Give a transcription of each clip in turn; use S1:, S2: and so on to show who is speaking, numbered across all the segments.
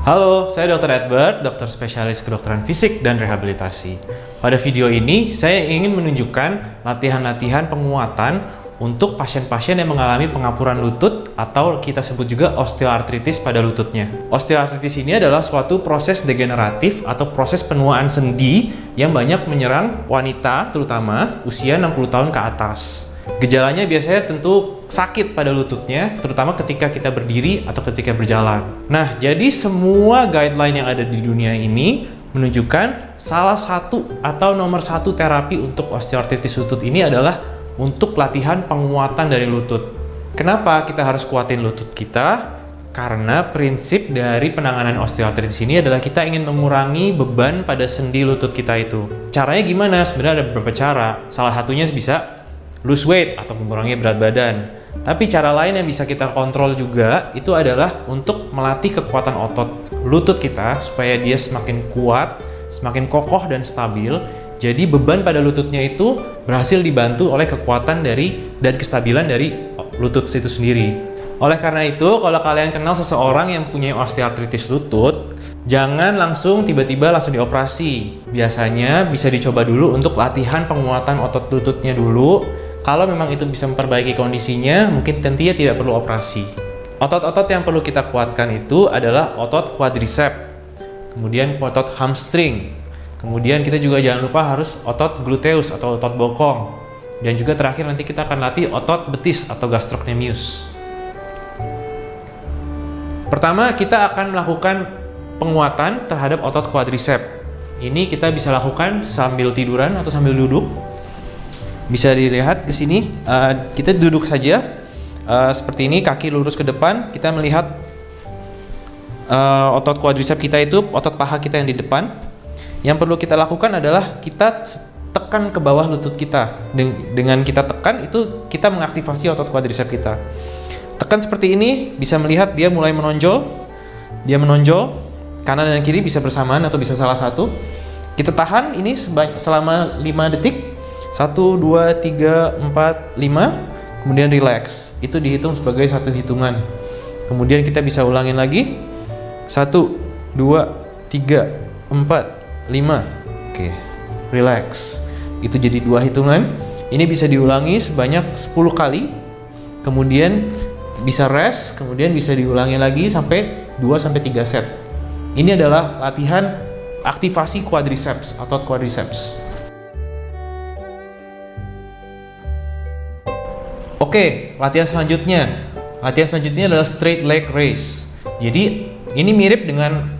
S1: Halo, saya Dr. Edward, dokter spesialis kedokteran fisik dan rehabilitasi. Pada video ini, saya ingin menunjukkan latihan-latihan penguatan untuk pasien-pasien yang mengalami pengapuran lutut atau kita sebut juga osteoartritis pada lututnya. Osteoartritis ini adalah suatu proses degeneratif atau proses penuaan sendi yang banyak menyerang wanita terutama usia 60 tahun ke atas. Gejalanya biasanya tentu sakit pada lututnya, terutama ketika kita berdiri atau ketika berjalan. Nah, jadi semua guideline yang ada di dunia ini menunjukkan salah satu atau nomor satu terapi untuk osteoartritis lutut ini adalah untuk latihan penguatan dari lutut. Kenapa kita harus kuatin lutut kita? Karena prinsip dari penanganan osteoartritis ini adalah kita ingin mengurangi beban pada sendi lutut kita itu. Caranya gimana? Sebenarnya ada beberapa cara. Salah satunya bisa lose weight atau mengurangi berat badan. Tapi cara lain yang bisa kita kontrol juga itu adalah untuk melatih kekuatan otot lutut kita supaya dia semakin kuat, semakin kokoh dan stabil. Jadi beban pada lututnya itu berhasil dibantu oleh kekuatan dan kestabilan dari lutut itu sendiri. Oleh karena itu, kalau kalian kenal seseorang yang punya osteoartritis lutut, jangan langsung tiba-tiba langsung dioperasi. Biasanya bisa dicoba dulu untuk latihan penguatan otot lututnya dulu. Kalau memang itu bisa memperbaiki kondisinya, mungkin tentunya tidak perlu operasi. Otot-otot yang perlu kita kuatkan itu adalah otot quadricep, kemudian otot hamstring, kemudian kita juga jangan lupa harus otot gluteus atau otot bokong, dan juga terakhir nanti kita akan latih otot betis atau gastrocnemius. Pertama, kita akan melakukan penguatan terhadap otot quadricep. Ini kita bisa lakukan sambil tiduran atau sambil duduk. Bisa dilihat ke sini, kita duduk saja seperti ini, kaki lurus ke depan. Kita melihat otot quadricep kita itu, otot paha kita yang di depan. Yang perlu kita lakukan adalah kita tekan ke bawah lutut kita. Dengan kita tekan itu kita mengaktifasi otot quadricep kita. Tekan seperti ini, bisa melihat dia mulai menonjol. Dia menonjol, kanan dan kiri bisa bersamaan atau bisa salah satu. Kita tahan ini selama 5 detik. 1, 2, 3, 4, 5, kemudian relax. Itu dihitung sebagai satu hitungan. Kemudian kita bisa ulangin lagi. 1, 2, 3, 4, 5. Oke, relax. Itu jadi 2 hitungan. Ini bisa diulangi sebanyak 10 kali. Kemudian bisa rest, kemudian bisa diulangi lagi sampai 2-3 set. Ini adalah latihan aktivasi quadriceps, otot quadriceps. Oke, latihan selanjutnya. Latihan selanjutnya adalah straight leg raise. Jadi ini mirip dengan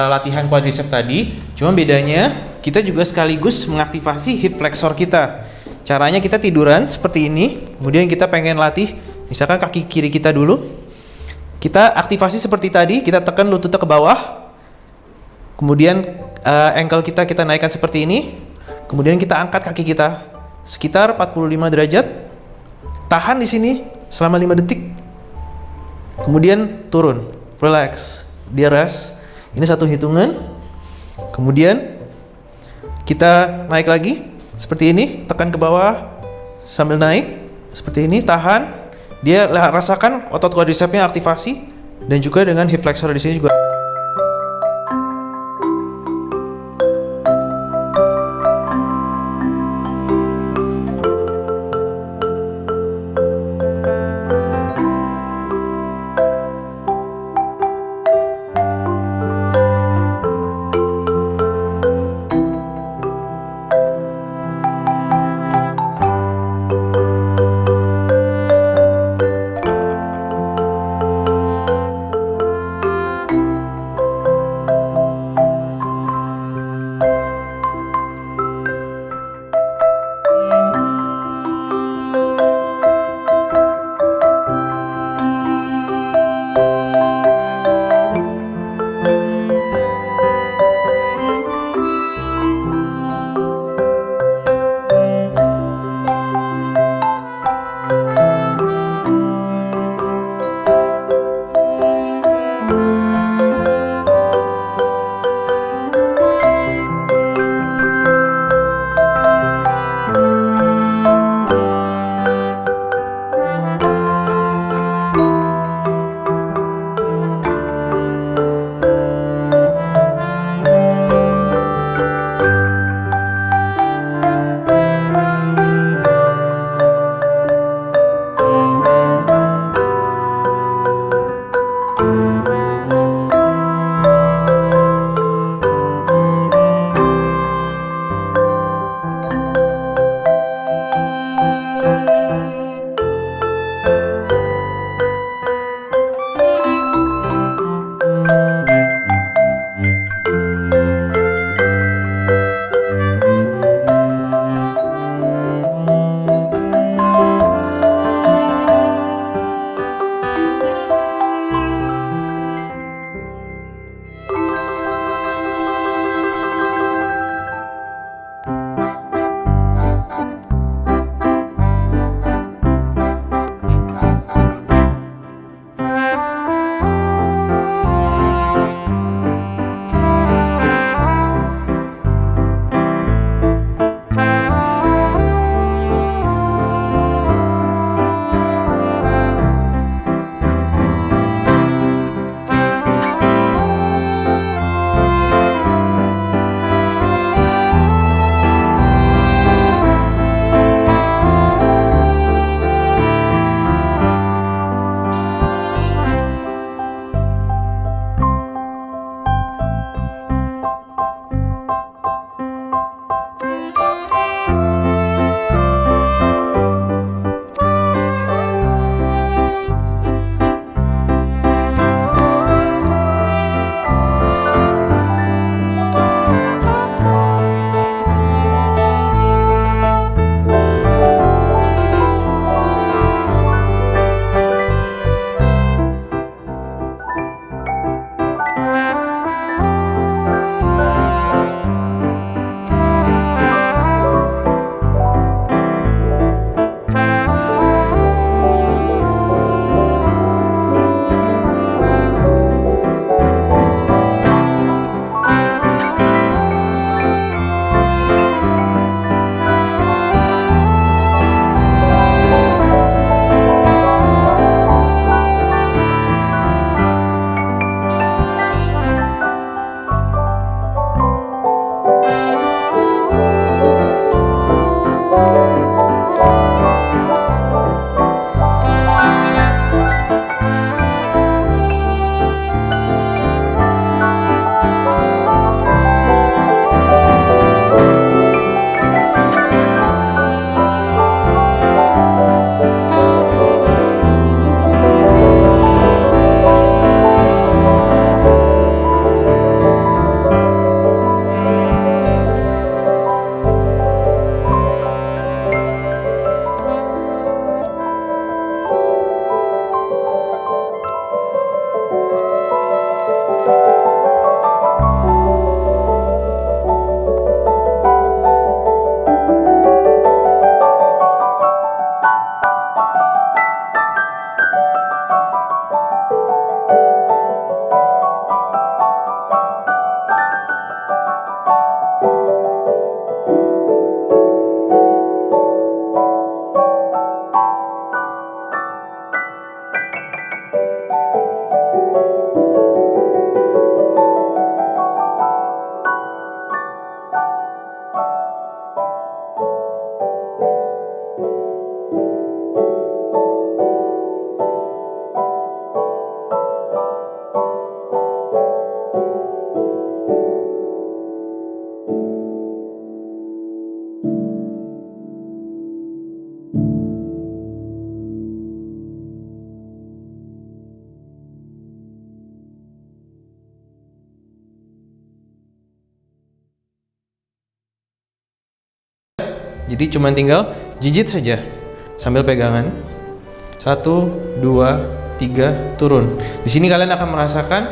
S1: latihan quadricep tadi, cuma bedanya kita juga sekaligus mengaktifasi hip flexor kita. Caranya kita tiduran seperti ini, kemudian kita pengen latih, misalkan kaki kiri kita dulu. Kita aktivasi seperti tadi, kita tekan lututnya ke bawah. Kemudian ankle kita naikkan seperti ini. Kemudian kita angkat kaki kita sekitar 45 derajat. Tahan di sini selama 5 detik. Kemudian turun, relax, dia rest. Ini satu hitungan. Kemudian kita naik lagi seperti ini, tekan ke bawah sambil naik seperti ini, tahan. Dia rasakan otot quadricepsnya aktivasi dan juga dengan hip flexor di sini juga. Jadi cuma tinggal jijit saja sambil pegangan. 1, 2, 3, turun. Di sini kalian akan merasakan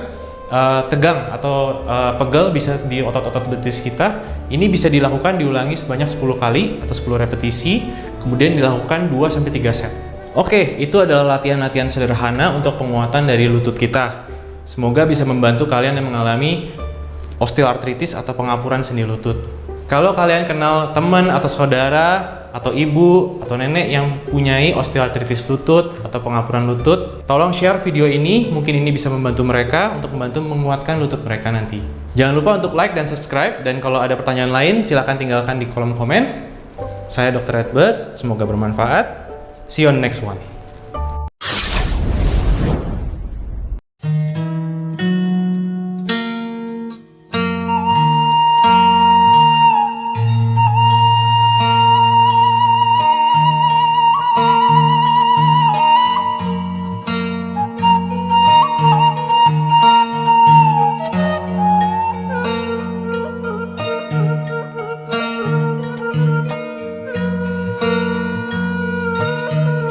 S1: tegang atau pegel bisa di otot-otot betis kita. Ini bisa dilakukan diulangi sebanyak 10 kali atau 10 repetisi, kemudian dilakukan 2-3 set. Oke, itu adalah latihan-latihan sederhana untuk penguatan dari lutut kita. Semoga bisa membantu kalian yang mengalami osteoartritis atau pengapuran sendi lutut. Kalau kalian kenal teman atau saudara atau ibu atau nenek yang punyai osteoartritis lutut atau pengapuran lutut, tolong share video ini, mungkin ini bisa membantu mereka untuk membantu menguatkan lutut mereka nanti. Jangan lupa untuk like dan subscribe, dan kalau ada pertanyaan lain silahkan tinggalkan di kolom komen. Saya Dr. Edward, semoga bermanfaat. See you on the next one.